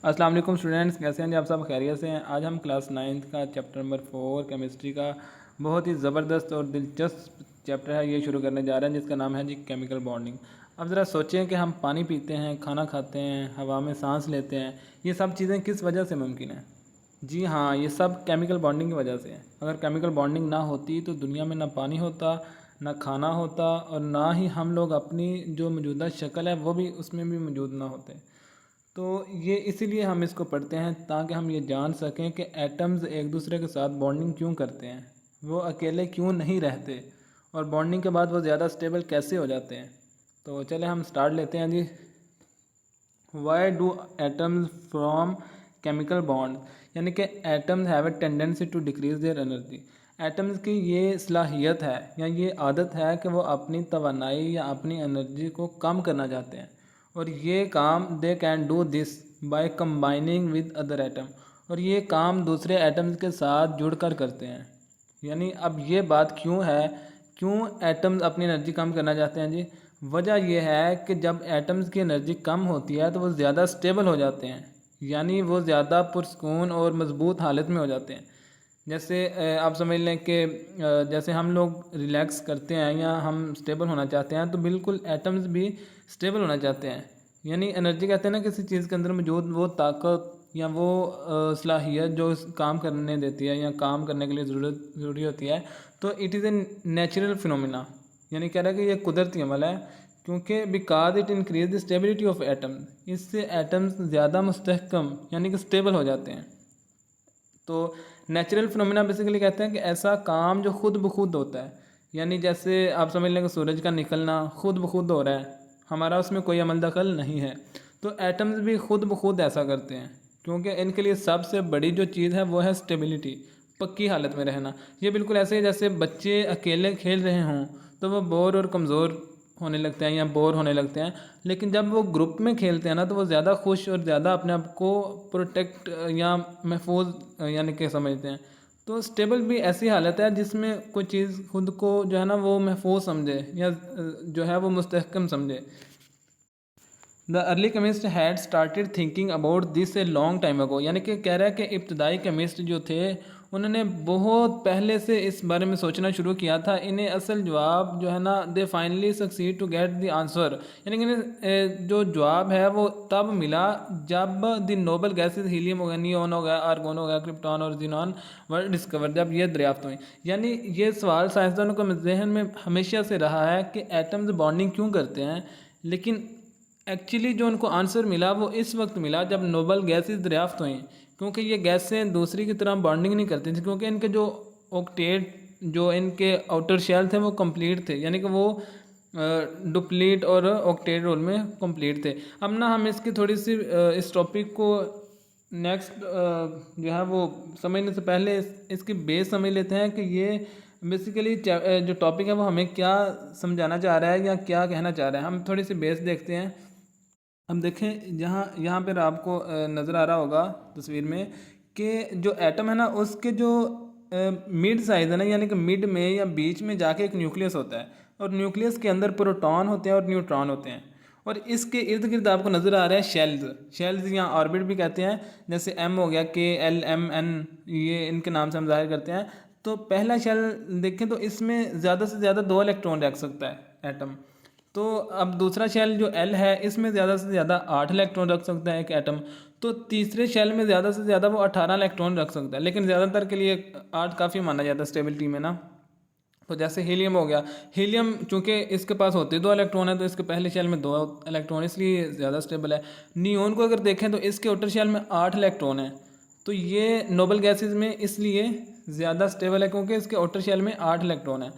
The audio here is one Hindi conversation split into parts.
अस्सलाम वालेकुम स्टूडेंट्स, कैसे हैं जी आप सब? खैरियत से हैं? आज हम क्लास 9th का चैप्टर नंबर 4 केमिस्ट्री का बहुत ही ज़बरदस्त और दिलचस्प चैप्टर है ये शुरू करने जा रहे हैं, जिसका नाम है जी केमिकल बॉन्डिंग। अब ज़रा सोचें कि हम पानी पीते हैं, खाना खाते हैं, हवा में सांस लेते हैं, ये सब चीज़ें किस वजह से मुमकिन है? जी हाँ, ये सब केमिकल बॉन्डिंग की वजह से है। अगर केमिकल बॉन्डिंग ना होती तो दुनिया में ना पानी होता, ना खाना होता, और ना ही हम लोग अपनी जो मौजूदा शक्ल है वो भी उसमें भी मौजूद ना होते। तो ये इसीलिए हम इसको पढ़ते हैं ताकि हम ये जान सकें कि एटम्स एक दूसरे के साथ बॉन्डिंग क्यों करते हैं, वो अकेले क्यों नहीं रहते, और बॉन्डिंग के बाद वो ज़्यादा स्टेबल कैसे हो जाते हैं। तो चले हम स्टार्ट लेते हैं जी। Why do atoms from chemical bond, यानी कि atoms have a tendency to decrease their energy. Atoms की ये सलाहियत है या ये आदत है कि वो अपनी तवानाई या अपनी एनर्जी को कम करना चाहते हैं, और ये काम they can do this by combining with other atom, और ये काम दूसरे एटम्स के साथ जुड़कर करते हैं। यानी अब ये बात क्यों है, क्यों एटम्स अपनी एनर्जी कम करना चाहते हैं जी? वजह यह है कि जब एटम्स की एनर्जी कम होती है तो वो ज़्यादा स्टेबल हो जाते हैं, यानी वो ज़्यादा पुरस्कून और मज़बूत हालत में हो जाते हैं। जैसे आप समझ लें कि जैसे हम लोग रिलैक्स करते हैं या हम स्टेबल होना चाहते हैं, तो बिल्कुल एटम्स भी स्टेबल होना चाहते हैं। यानी एनर्जी कहते हैं ना, किसी चीज़ के अंदर मौजूद वो ताकत या वो सलाहियत जो काम करने देती है या काम करने के लिए ज़रूरी होती है। तो it is a natural phenomena, यानी कह रहा है कि ये कुदरती अमल है, क्योंकि because it increase the stability of atom, इससे एटम्स ज़्यादा मुस्तहकम यानी कि स्टेबल हो जाते हैं। तो नेचुरल फिनोमिना बेसिकली कहते हैं कि ऐसा काम जो खुद ब खुद होता है, यानी जैसे आप समझ लें कि सूरज का निकलना खुद ब खुद हो रहा है, हमारा उसमें कोई अमल दखल नहीं है। तो एटम्स भी खुद ब खुद ऐसा करते हैं, क्योंकि इनके लिए सबसे बड़ी जो चीज़ है वो है स्टेबिलिटी, पक्की हालत में रहना। ये बिल्कुल ऐसे ही जैसे बच्चे अकेले खेल रहे हों तो वो बोर और कमज़ोर होने लगते हैं या बोर होने लगते हैं, लेकिन जब वो ग्रुप में खेलते हैं ना तो वो ज़्यादा खुश और ज़्यादा अपने आप को प्रोटेक्ट या महफूज यानी कि समझते हैं। तो स्टेबल भी ऐसी हालत है जिसमें कोई चीज़ खुद को जो है ना वो महफूज समझे या जो है वो मुस्तहकम समझे। The early chemist had started thinking about this a long time ago, यानी कि कह रहा है कि इब्तदाई केमिस्ट जो थे उन्होंने बहुत पहले से इस बारे में सोचना शुरू किया था। इन्हें असल जवाब जो है ना दे finally succeed to get the answer, यानी कि इन्हें जो जवाब है वो तब मिला जब द नोबल गैसेज हीलियम हो गया, नियोन हो गया, आर्गोन हो गया, क्रिप्टॉन और जिनॉन वर डिस्कवर, जब ये दरियाफ्त हुई। यानी ये सवाल साइंसदानों के जहन में हमेशा से रहा है कि एटम्स बॉन्डिंग क्यों करते हैं, लेकिन एक्चुअली जो उनको आंसर मिला वो इस वक्त मिला जब नोबल गैसेज दरियाफ्त हुई, क्योंकि ये गैसें दूसरी की तरह बॉन्डिंग नहीं करती थी, क्योंकि इनके जो ऑक्टेट जो इनके आउटर शेल थे वो कंप्लीट थे, यानी कि वो डुप्लीट और ऑक्टेट रोल में कंप्लीट थे। अब ना हम इसकी थोड़ी सी इस टॉपिक को नेक्स्ट जो है वो समझने से पहले इसकी बेस समझ लेते हैं कि ये बेसिकली जो टॉपिक है वो हमें क्या समझाना चाह रहा है या क्या कहना चाह रहा है। हम थोड़ी सी बेस देखते हैं। हम देखें यहाँ पर आपको नज़र आ रहा होगा तस्वीर में कि जो एटम है ना उसके जो मिड साइज़ है ना, यानी कि मिड में या बीच में जाके एक न्यूक्लियस होता है, और न्यूक्लियस के अंदर प्रोटॉन होते हैं और न्यूट्रॉन होते हैं, और इसके इर्द गिर्द आपको नज़र आ रहा है शेल्स या ऑर्बिट भी कहते हैं, जैसे एम हो गया, के एल एम एन, ये इनके नाम से हम जाहिर करते हैं। तो पहला शेल देखें तो इसमें ज़्यादा से ज़्यादा 2 इलेक्ट्रॉन रख सकता है एटम। तो अब दूसरा शेल जो एल है इसमें ज़्यादा से ज़्यादा 8 इलेक्ट्रॉन रख सकता है एक एटम। तो तीसरे शेल में ज़्यादा से ज़्यादा वो 18 इलेक्ट्रॉन रख सकता है, लेकिन ज़्यादातर के लिए 8 काफ़ी माना जाता है स्टेबिलिटी में ना। तो जैसे हीलियम हो गया, हीलियम चूँकि इसके पास होते 2 इलेक्ट्रॉन है तो इसके पहले शेल में 2 इलेक्ट्रॉन, इसलिए ज़्यादा स्टेबल है। नियोन को अगर देखें तो इसके आउटर शेल में 8 इलेक्ट्रॉन है, तो ये नोबल गैसेज में इसलिए ज़्यादा स्टेबल है क्योंकि इसके आउटर शेल में 8 इलेक्ट्रॉन है।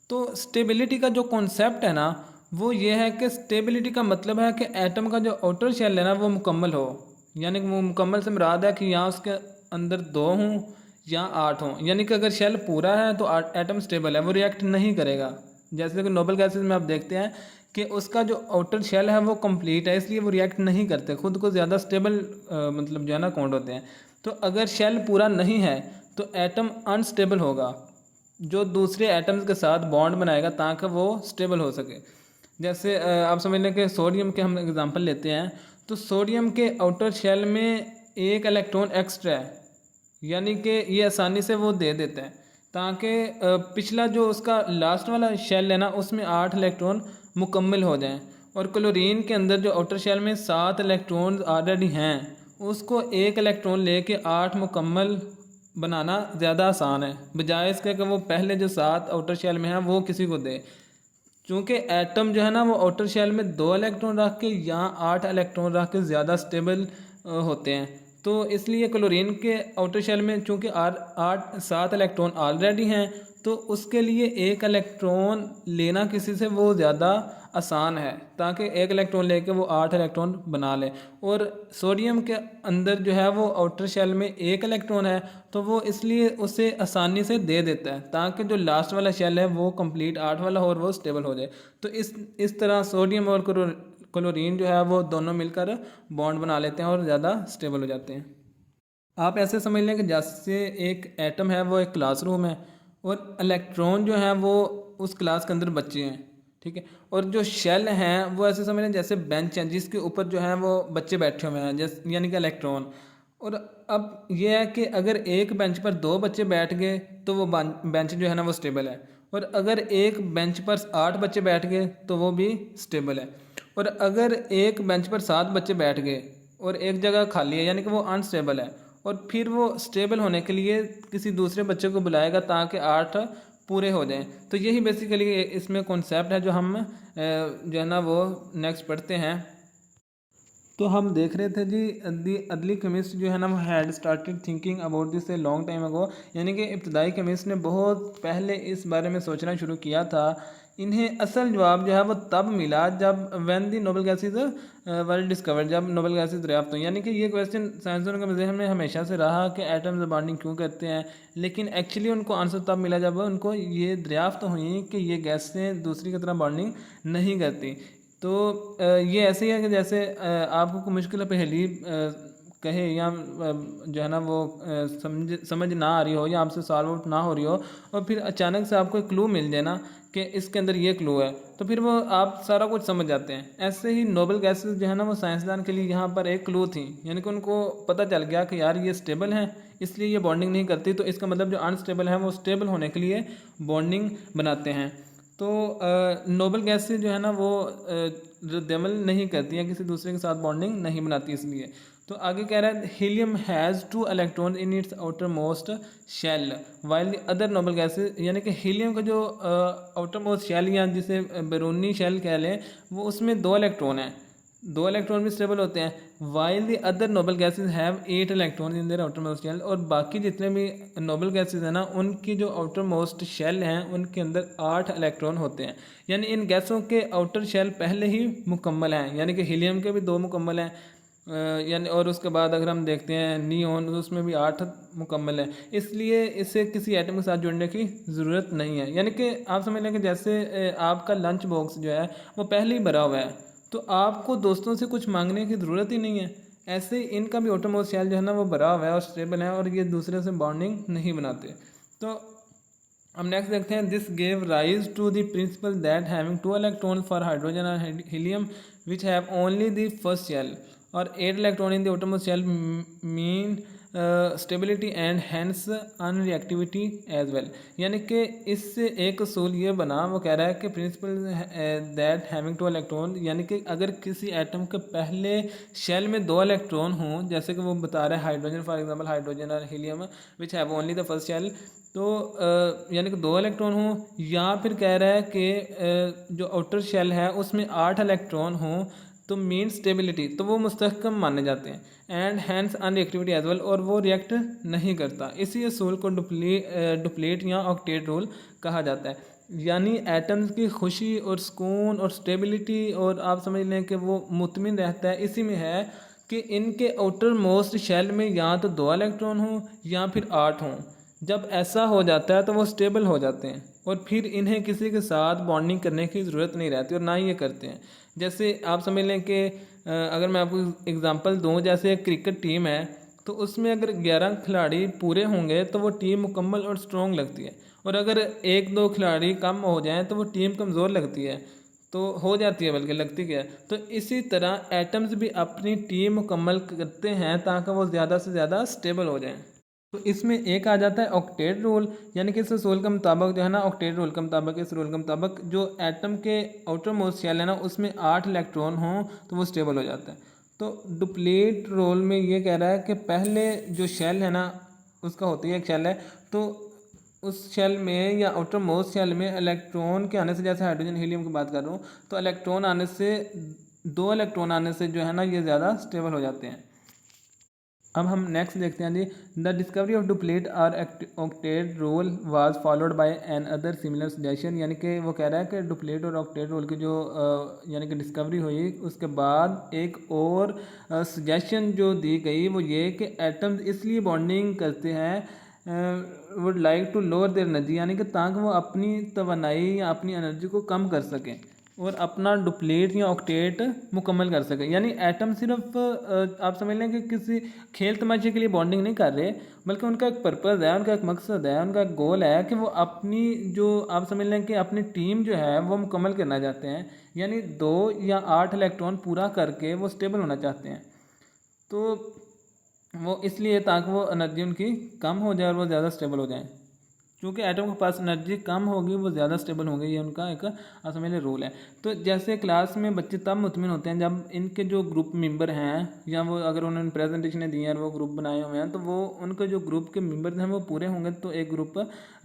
तो स्टेबिलिटी का जो कॉन्सेप्ट है ना वो ये है कि स्टेबिलिटी का मतलब है कि एटम का जो आउटर शेल है ना वो मुकम्मल हो, यानी कि वो मुकम्मल से मुराद है कि यहाँ उसके अंदर 2 हों या 8 हों, यानी कि अगर शेल पूरा है तो एटम स्टेबल है, वो रिएक्ट नहीं करेगा। जैसे कि नोबल गैसेज में आप देखते हैं कि उसका जो आउटर शेल है वो कंप्लीट है, इसलिए वो रिएक्ट नहीं करते, खुद को ज़्यादा स्टेबल मतलब जो है ना काउंट होते हैं। तो अगर शेल पूरा नहीं है तो एटम अनस्टेबल होगा, जो दूसरे एटम्स के साथ बॉन्ड बनाएगा ताकि वो स्टेबल हो सके। जैसे आप समझ लें कि सोडियम के हम एग्जांपल लेते हैं, तो सोडियम के आउटर शेल में एक इलेक्ट्रॉन एक्स्ट्रा है, यानी कि ये आसानी से वो दे देता है, ताकि पिछला जो उसका लास्ट वाला शेल है ना उसमें 8 इलेक्ट्रॉन मुकम्मल हो जाएं। और क्लोरीन के अंदर जो आउटर शेल में 7 इलेक्ट्रॉन ऑलरेडी हैं, उसको एक इलेक्ट्रॉन लेके 8 मुकम्मल बनाना ज़्यादा आसान है, बजाय इसके कि वो पहले जो 7 आउटर शेल में हैं वो किसी को दे। क्योंकि एटम जो है ना वो आउटर शेल में 2 इलेक्ट्रॉन रख के या 8 इलेक्ट्रॉन रख के ज़्यादा स्टेबल होते हैं। तो इसलिए क्लोरीन के आउटर शेल में चूँकि 7 इलेक्ट्रॉन ऑलरेडी हैं, तो उसके लिए एक इलेक्ट्रॉन लेना किसी से वो ज़्यादा आसान है, ताकि एक इलेक्ट्रॉन लेके वो 8 इलेक्ट्रॉन बना ले। और सोडियम के अंदर जो है वो आउटर शेल में एक इलेक्ट्रॉन है, तो वो इसलिए उसे आसानी से दे देता है, ताकि जो लास्ट वाला शेल है वो कंप्लीट 8 वाला हो और वो स्टेबल हो जाए। तो इस तरह सोडियम और क्लोरीन जो है वो दोनों मिलकर बॉन्ड बना लेते हैं और ज़्यादा स्टेबल हो जाते हैं। आप ऐसे समझ लें कि जैसे एक एटम है वो एक क्लासरूम है और इलेक्ट्रॉन जो है वो उस क्लास के अंदर बच्चे हैं, ठीक है। और जो शेल हैं वो ऐसे समझ लें जैसे बेंच हैं जिसके ऊपर जो है वो बच्चे बैठे हुए हैं, जैसे यानी कि इलेक्ट्रॉन। और अब ये है कि अगर एक बेंच पर 2 बच्चे बैठ गए तो वो बेंच जो है ना वो स्टेबल है, और अगर एक बेंच पर 8 बच्चे बैठ गए तो वो भी स्टेबल है। और अगर एक बेंच पर 7 बच्चे बैठ गए और एक जगह खाली है, यानी कि वो अनस्टेबल है, और फिर वो स्टेबल होने के लिए किसी दूसरे बच्चे को बुलाएगा ताकि 8 पूरे हो जाएं। तो यही बेसिकली इसमें कॉन्सेप्ट है जो हम जो है ना वो नेक्स्ट पढ़ते हैं। तो हम देख रहे थे जी अर्ली केमिस्ट जो है ना वो had started thinking about this a long time ago, यानी कि इब्तदाई केमिस्ट ने बहुत पहले इस बारे में सोचना शुरू किया था। इन्हें असल जवाब जो है वो तब मिला जब when the noble gases world discovered, जब नोबल गैसेज दरियाफ्त हुई। यानी कि ये क्वेश्चन साइंसदानों के जहन में हमेशा से रहा कि एटम्स बॉन्डिंग क्यों करते हैं, लेकिन एक्चुअली उनको आंसर तब मिला जब उनको ये दरियाफ्त हुई कि ये गैसें दूसरी की तरह बॉन्डिंग नहीं करती। तो ये ऐसे ही है कि जैसे आपको कोई मुश्किल पहेली कहे या जो है ना वो समझ ना आ रही हो या आपसे सॉल्व आउट ना हो रही हो, और फिर अचानक से आपको एक क्लू मिल जाए ना कि इसके अंदर ये क्लू है, तो फिर वो आप सारा कुछ समझ जाते हैं। ऐसे ही नोबल गैसेस जो है ना वो साइंसदान के लिए यहाँ पर एक क्लू थी, यानी कि उनको पता चल गया कि यार ये स्टेबल हैं इसलिए ये बॉन्डिंग नहीं करती, तो इसका मतलब जो अनस्टेबल है वो स्टेबल होने के लिए बॉन्डिंग बनाते हैं। तो नोबल गैसेस जो है ना वो रद्द-ए-अमल नहीं करती हैं, किसी दूसरे के साथ बॉन्डिंग नहीं बनाती इसलिए। तो आगे कह रहा है helium has 2 electron in its outermost shell while the other noble gases, यानी कि हीलियम का जो आउटर मोस्ट शेल या जिसे बैरूनी शेल कह लें, वो उसमें 2 इलेक्ट्रॉन हैं, 2 इलेक्ट्रॉन भी स्टेबल होते हैं। While the other noble gases have 8 electron in their outermost shell, और बाकी जितने भी नोबल गैसेज हैं ना उनकी जो आउटर मोस्ट शेल हैं उनके अंदर 8 इलेक्ट्रॉन होते हैं। यानी इन गैसों के आउटर शेल पहले ही मुकम्मल हैं, यानी कि हीलियम के भी 2 मुकम्मल हैं, यानी और उसके बाद अगर हम देखते हैं नियोन उसमें भी 8 मुकम्मल है, इसलिए इसे किसी एटम के साथ जोड़ने की ज़रूरत नहीं है। यानी कि आप समझ लें कि जैसे आपका लंच बॉक्स जो है वो पहले ही भरा हुआ है, तो आपको दोस्तों से कुछ मांगने की ज़रूरत ही नहीं है। ऐसे ही इनका भी ऑटोमोस्ट शेल जो है ना वो भरा हुआ है और स्टेबल है, और ये दूसरे से बॉन्डिंग नहीं बनाते। तो अब नेक्स्ट देखते हैं this gave rise to the principle that having 2 electron for hydrogen और helium which have only the first shell और 8 electron in the outermost shell mean stability and hence unreactivity as well. यानी कि इससे एक असूल ये बना, वो कह रहा है कि प्रिंसिपल दैट हैविंग 2 इलेक्ट्रॉन, यानी कि अगर किसी एटम के पहले शेल में 2 इलेक्ट्रॉन हों, जैसे कि वो बता रहा है हाइड्रोजन फॉर एग्जांपल हाइड्रोजन और helium which have only the first shell, तो यानी कि 2 इलेक्ट्रॉन हों, या फिर कह रहा है कि जो आउटर शेल है उसमें 8 इलेक्ट्रॉन हों, तो मीन स्टेबिलिटी, तो वो मुस्तहकम माने जाते हैं, and hence unreactivity as well, और वो रिएक्ट नहीं करता। इसी असूल को डुप्लेट या ऑक्टेट रूल कहा जाता है। यानी एटम्स की खुशी और सुकून और स्टेबिलिटी, और आप समझ लें कि वो मुतमिन रहता है, इसी में है कि इनके आउटर मोस्ट शेल में या तो 2 इलेक्ट्रॉन हों या फिर 8 हों। जब ऐसा हो जाता है तो वो स्टेबल हो जाते हैं, और फिर इन्हें किसी के साथ बॉन्डिंग करने की ज़रूरत नहीं रहती, और ना ही ये करते हैं। जैसे आप समझ लें कि अगर मैं आपको एग्जांपल दूं, जैसे एक क्रिकेट टीम है, तो उसमें अगर 11 खिलाड़ी पूरे होंगे तो वो टीम मुकम्मल और स्ट्रॉन्ग लगती है, और अगर 1-2 खिलाड़ी कम हो जाएं तो वो टीम कमज़ोर लगती है। तो हो जाती है, बल्कि लगती क्या है। तो इसी तरह एटम्स भी अपनी टीम मुकम्मल करते हैं ताकि वो ज़्यादा से ज़्यादा स्टेबल हो जाएं। तो इसमें एक आ जाता है ऑक्टेट रूल, यानी कि इस रूल के मुताबिक जो है ना, ऑक्टेट रूल के मुताबिक, इस रूल के मुताबिक जो एटम के आउटर मोस्ट शेल है ना उसमें 8 इलेक्ट्रॉन हों तो वो स्टेबल हो जाता है। तो डुप्लीट रूल में ये कह रहा है कि पहले जो शेल है ना उसका होती है एक शेल है, तो उस शेल में या आउटर मोस्ट शेल में इलेक्ट्रॉन के आने से, जैसे हाइड्रोजन हीलियम की बात कर रहा हूँ, तो इलेक्ट्रॉन आने से, 2 इलेक्ट्रॉन आने से जो है ना ये ज़्यादा स्टेबल हो जाते हैं। अब हम नेक्स्ट देखते हैं जी, द डिस्कवरी ऑफ डुप्लीट और octet rule was followed by another similar suggestion, यानी कि वो कह रहा है कि डुप्लीट और ऑक्टेट रूल की जो यानी कि डिस्कवरी हुई उसके बाद एक और सजेशन जो दी गई वो ये कि एटम्स इसलिए बॉन्डिंग करते हैं would like to lower their energy, यानी कि ताकि वो अपनी तवानाई या अपनी एनर्जी को कम कर सकें और अपना डुप्लीट या ऑक्टेट मुकम्मल कर सकें। यानी एटम सिर्फ आप समझ लें कि किसी खेल तमाशे के लिए बॉन्डिंग नहीं कर रहे, बल्कि उनका एक पर्पज़ है, उनका एक मकसद है, उनका एक गोल है कि वो अपनी जो आप समझ लें कि अपनी टीम जो है वो मुकम्मल करना चाहते हैं, यानी 2 या 8 इलेक्ट्रॉन पूरा करके वो स्टेबल होना चाहते हैं। तो वो इसलिए ताकि वो एनर्जी उनकी कम हो जाए और वो ज़्यादा स्टेबल हो जाए। क्योंकि एटम के पास एनर्जी कम होगी वो ज़्यादा स्टेबल होंगे, ये उनका एक असमय रूल है। तो जैसे क्लास में बच्चे तब मुतमिन होते हैं जब इनके जो ग्रुप मेंबर हैं या वो अगर उन्होंने प्रेजेंटेशन दी है और वो ग्रुप बनाए हुए हैं तो वो उनके जो ग्रुप के मेंबर हैं वो पूरे होंगे, तो एक ग्रुप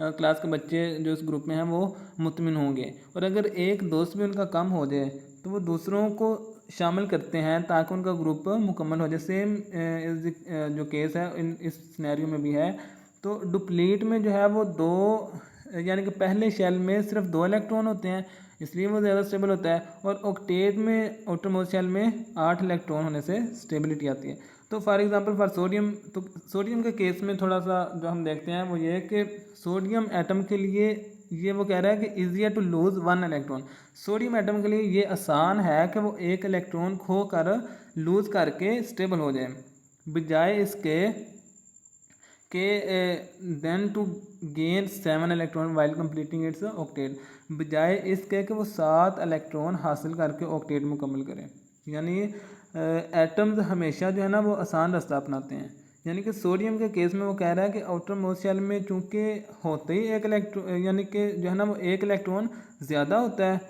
क्लास के बच्चे जो इस ग्रुप में हैं वो मुतमिन होंगे। और अगर एक दोस्त भी उनका कम हो जाए तो वो दूसरों को शामिल करते हैं ताकि उनका ग्रुप मुकम्मल हो जाए। सेम जो केस है इस सिनेरियो में भी है। तो डुप्लीट में जो है वो 2 यानी कि पहले शेल में सिर्फ 2 इलेक्ट्रॉन होते हैं, इसलिए वो ज़्यादा स्टेबल होता है। और ऑक्टेट में आउटर मोस्ट शेल में 8 इलेक्ट्रॉन होने से स्टेबिलिटी आती है। तो फॉर एग्जांपल फॉर सोडियम, तो सोडियम के केस में थोड़ा सा जो हम देखते हैं वो ये है कि सोडियम एटम के लिए ये वो कह रहा है कि easier to lose 1 electron. Sodium atom के लिए ये आसान है कि वो 1 इलेक्ट्रॉन खो कर लूज़ करके स्टेबल हो जाए, बजाय इसके के than to gain 7 electron while completing its octet, बजाय इसके कि वो 7 इलेक्ट्रॉन हासिल करके ऑक्टेट मुकम्मल करें। यानी एटम्स हमेशा जो है ना वो आसान रास्ता अपनाते हैं। यानी कि सोडियम के केस में वो कह रहा है कि आउटर मोस्ट शेल में चूँकि होते ही 1 इलेक्ट्रॉन, यानी कि जो है ना वो 1 इलेक्ट्रॉन ज़्यादा होता है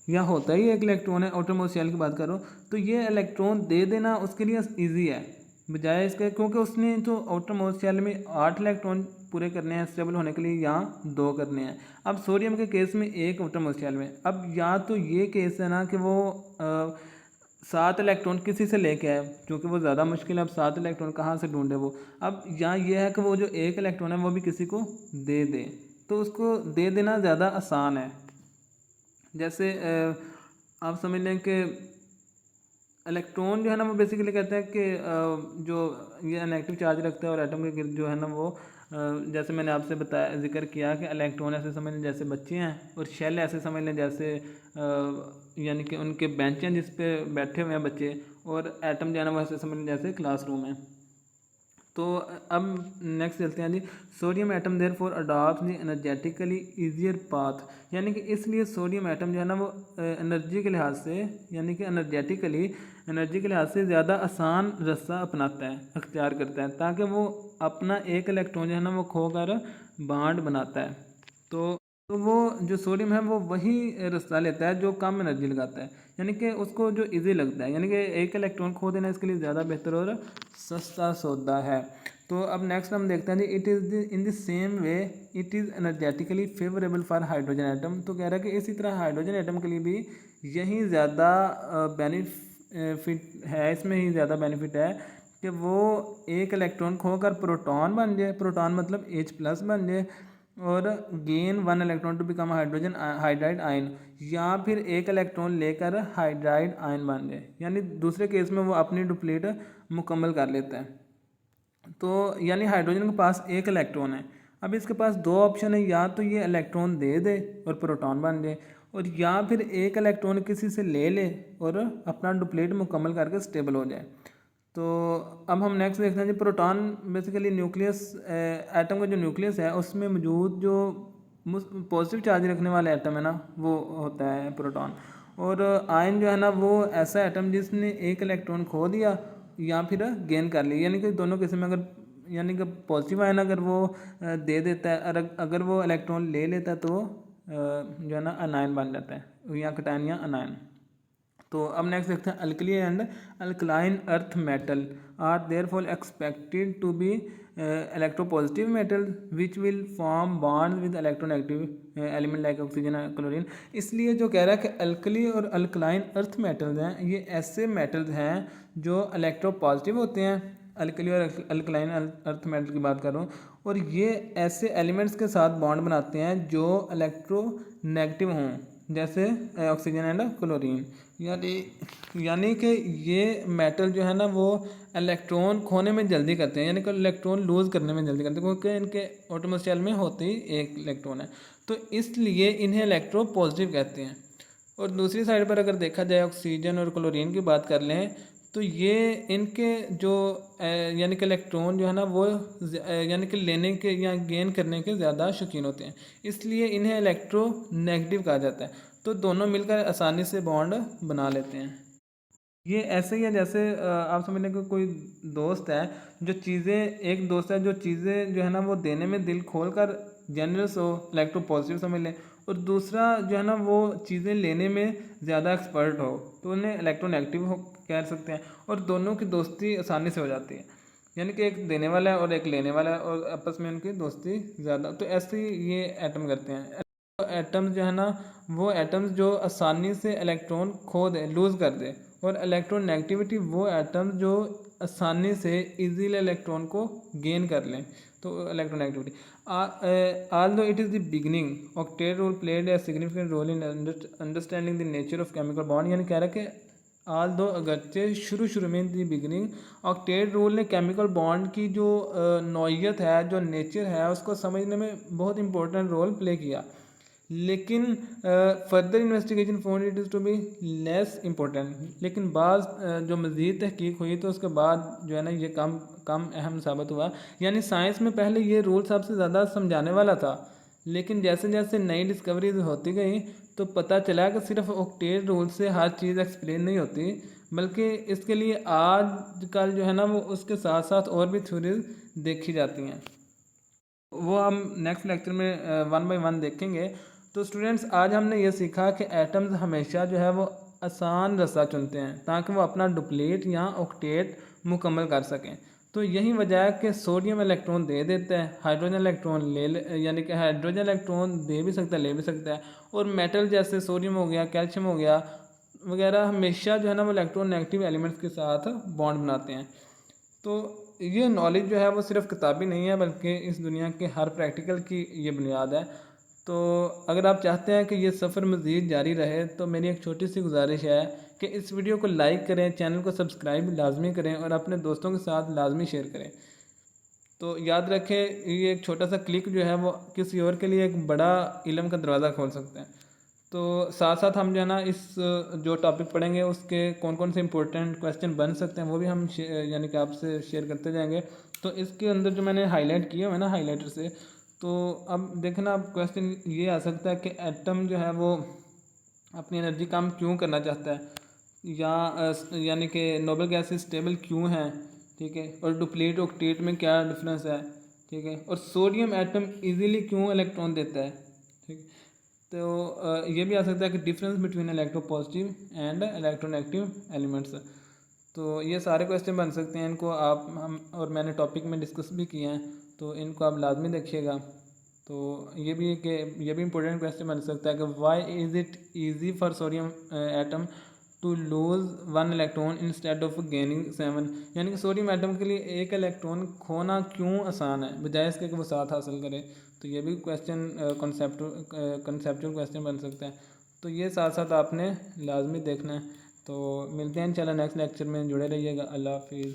या होता ही 1 इलेक्ट्रॉन है, आउटर मोस्ट शेल की बात करो, तो ये इलेक्ट्रॉन दे देना उसके लिए ईजी है बजाय इसके, क्योंकि उसने तो आउटर मोस्ट शेल में 8 इलेक्ट्रॉन पूरे करने हैं स्टेबल होने के लिए, यहाँ 2 करने हैं। अब सोडियम के केस में 1 आउटर मोस्ट शेल में, अब या तो ये केस है ना कि वो 7 इलेक्ट्रॉन किसी से लेके आए, क्योंकि वो ज़्यादा मुश्किल है, अब 7 इलेक्ट्रॉन कहाँ से ढूंढे वो। अब यहाँ ये है कि वो जो 1 इलेक्ट्रॉन है वो भी किसी को दे दे, तो उसको दे देना ज़्यादा आसान है। जैसे आप समझ लें कि इलेक्ट्रॉन जो है ना वो बेसिकली कहते हैं कि जो ये नेगेटिव चार्ज रखता है और एटम के गिर्द जो है ना वो जैसे मैंने आपसे बताया जिक्र किया कि इलेक्ट्रॉन ऐसे समझ लें जैसे बच्चे हैं और शेल ऐसे समझ लें जैसे यानी कि उनके बेंच हैं जिस पे बैठे हुए हैं बच्चे, और एटम जो है ना वो ऐसे समझ लें जैसे क्लासरूम है। तो अब नेक्स्ट चलते हैं जी, sodium atom therefore adopt the energetically easier path, यानी कि इसलिए सोडियम एटम जो है ना वो एनर्जी के लिहाज से, यानी कि एनर्जी के लिहाज से ज़्यादा आसान रास्ता अपनाता है, अख्तियार करता है, ताकि वो अपना 1 इलेक्ट्रॉन जो है ना वो खोकर बॉन्ड बनाता है। तो वो जो सोडियम है वो वही रास्ता लेता है जो कम एनर्जी लगाता है, यानी कि उसको जो इजी लगता है, यानी कि 1 इलेक्ट्रॉन खो देना इसके लिए ज़्यादा बेहतर और सस्ता सौदा है। तो अब नेक्स्ट हम देखते हैं जी, it is in the same way it is energetically favourable for hydrogen atom. तो कह रहा है कि इसी तरह हाइड्रोजन एटम के लिए भी यही ज़्यादा बेनिफिट है, इसमें ही ज़्यादा बेनिफिट है कि वो 1 इलेक्ट्रॉन खोकर प्रोटॉन बन जाए, प्रोटॉन मतलब H+ बन जाए, और gain 1 electron to become hydrogen hydride ion, या फिर 1 इलेक्ट्रॉन लेकर हाइड्राइड आयन बन जाए, यानी दूसरे केस में वो अपनी डुप्लीट मुकम्मल कर लेता है। तो यानी हाइड्रोजन के पास 1 इलेक्ट्रॉन है, अब इसके पास 2 ऑप्शन है, या तो ये इलेक्ट्रॉन दे दे और प्रोटॉन बन जाए, और या फिर 1 इलेक्ट्रॉन किसी से ले ले और अपना डुप्लीट मुकम्मल करके स्टेबल हो जाए। तो अब हम नेक्स्ट देखते हैं जी, प्रोटॉन बेसिकली न्यूक्लियस, एटम का जो न्यूक्लियस है उसमें मौजूद जो पॉजिटिव चार्ज रखने वाला एटम है ना वो होता है प्रोटॉन। और आयन जो है ना वो ऐसा एटम जिसने एक इलेक्ट्रॉन खो दिया या फिर गेन कर लिया, यानी कि दोनों किस्म में अगर यानी कि पॉजिटिव आयन अगर वो दे देता है, अगर वो इलेक्ट्रॉन ले लेता है तो जो है ना अनायन बन जाता है या कटायन या अनायन। तो अब नेक्स्ट देखते हैं alkali and alkaline earth metal are therefore expected to be electropositive metal which will form bond with electronegative element like oxygen and chlorine. इसलिए जो कह रहा है कि अल्कली और अल्कलाइन अर्थ मेटल्स हैं ये ऐसे मेटल्स हैं जो इलेक्ट्रोपॉजिटिव होते हैं, अल्कली और अल्कलाइन अर्थ मेटल की बात कर रहा हूँ, और ये ऐसे एलिमेंट्स के साथ बॉन्ड बनाते हैं जो इलेक्ट्रोनेगेटिव हों जैसे ऑक्सीजन एंड क्लोरीन। यानी कि ये मेटल जो है ना वो इलेक्ट्रॉन खोने में जल्दी करते हैं, यानी कि इलेक्ट्रॉन लूज़ करने में जल्दी करते हैं क्योंकि इनके एटॉमिक शेल में होते ही एक इलेक्ट्रॉन है, तो इसलिए इन्हें इलेक्ट्रो पॉजिटिव कहते हैं। और दूसरी साइड पर अगर देखा जाए ऑक्सीजन और क्लोरीन की बात कर लें तो ये इनके जो यानी कि इलेक्ट्रॉन जो है ना वो यानी कि लेने के या गेन करने के ज़्यादा शौकीन होते हैं, इसलिए इन्हें इलेक्ट्रो नेगेटिव कहा जाता है। तो दोनों मिलकर आसानी से बॉन्ड बना लेते हैं। ये ऐसे ही है जैसे आप समझ लें कि कोई दोस्त है जो चीज़ें, एक दोस्त है जो चीज़ें जो है ना वो देने में दिल खोल कर जनरस हो, इलेक्ट्रो पॉजिटिव समझ लें, और दूसरा जो है ना वो चीज़ें लेने में ज़्यादा एक्सपर्ट हो तो उन्हें इलेक्ट्रोनेगेटिव हो कह सकते हैं। और दोनों की दोस्ती आसानी से हो जाती है, यानी कि एक देने वाला है और एक लेने वाला है और आपस में उनकी दोस्ती ज़्यादा, तो ऐसे ही ये एटम करते हैं। एटम्स जो है ना वो एटम्स जो आसानी से इलेक्ट्रॉन खो दे, लूज़ कर दे, और इलेक्ट्रोनेगेटिविटी वो एटम्स जो आसानी से इजीली इलेक्ट्रॉन को गेन कर लें, तो electronegativity. although it is the beginning, octet rule played a significant role in understanding the nature of chemical bond। यानी कह रहा है कि although अगरचे शुरू में दी बिगनिंग ऑक्टेट रूल ने केमिकल बॉन्ड की जो नौइयत है, जो नेचर है, उसको समझने में बहुत इंपॉर्टेंट रोल प्ले किया, लेकिन further investigation found it is to be less important. लेकिन बाद जो मज़ीद तहकीक हुई तो उसके बाद जो है ना ये कम अहम साबित हुआ। यानी साइंस में पहले ये रूल सबसे ज़्यादा समझाने वाला था, लेकिन जैसे जैसे नई डिस्कवरीज होती गई तो पता चला कि सिर्फ ऑक्टेट रूल से हर चीज़ एक्सप्लेन नहीं होती, बल्कि इसके लिए आजकल जो है ना वो उसके साथ साथ और भी थ्योरीज देखी जाती हैं, वो हम नेक्स्ट लेक्चर में वन बाय वन देखेंगे। तो स्टूडेंट्स आज हमने ये सीखा कि एटम्स हमेशा जो है वो आसान रास्ता चुनते हैं ताकि वो अपना डुप्लीट या ऑक्टेट मुकम्मल कर सकें। तो यही वजह है कि सोडियम इलेक्ट्रॉन दे देता है, हाइड्रोजन इलेक्ट्रॉन यानी कि हाइड्रोजन इलेक्ट्रॉन दे भी सकता है, ले भी सकता है, और मेटल जैसे सोडियम हो गया, कैल्शियम हो गया वगैरह हमेशा जो है ना वो इलेक्ट्रॉन नेगेटिव एलिमेंट्स के साथ बॉन्ड बनाते हैं। तो ये नॉलेज जो है वो सिर्फ किताबी नहीं है बल्कि इस दुनिया के हर प्रैक्टिकल की ये बुनियाद है। तो अगर आप चाहते हैं कि ये सफ़र मज़ीद जारी रहे तो मेरी एक छोटी सी गुजारिश है कि इस वीडियो को लाइक करें, चैनल को सब्सक्राइब लाजमी करें और अपने दोस्तों के साथ लाजमी शेयर करें। तो याद रखें ये एक छोटा सा क्लिक जो है वो किसी और के लिए एक बड़ा इल्म का दरवाज़ा खोल सकते हैं। तो साथ साथ हम जो है ना इस जो टॉपिक पढ़ेंगे उसके कौन कौन से इंपॉर्टेंट क्वेश्चन बन सकते हैं वो भी हम यानी कि आपसे शेयर करते जाएंगे। तो इसके अंदर जो मैंने हाईलाइट किए हुए ना हाईलाइटर से, तो अब देखना अब क्वेश्चन ये आ सकता है कि एटम जो है वो अपनी एनर्जी कम क्यों करना चाहता है, या यानी कि नोबल गैसेस स्टेबल क्यों हैं, ठीक है, और डुप्लीट ऑक्टेट में क्या डिफरेंस है, ठीक है, और सोडियम एटम इजीली क्यों इलेक्ट्रॉन देता है, ठीक। तो ये भी आ सकता है कि difference between electro positive and electronegative elements. तो ये सारे क्वेश्चन बन सकते हैं, इनको आप हम और मैंने टॉपिक में डिस्कस भी किए हैं, तो इनको आप लाजमी देखिएगा। तो ये भी इंपॉर्टेंट क्वेश्चन बन सकता है कि why is it easy for sodium atom to lose 1 electron instead of gaining 7। यानी कि सोडियम एटम के लिए एक इलेक्ट्रॉन खोना क्यों आसान है बजाय इसके कि वो 7 हासिल करे। तो ये भी क्वेश्चन कंसेप्चुअल क्वेश्चन बन सकता है। तो ये साथ साथ आपने लाजमी देखना है। तो मिलते हैं इंशाल्लाह नेक्स्ट लेक्चर में, जुड़े रहिएगा। अल्लाह हाफिज़।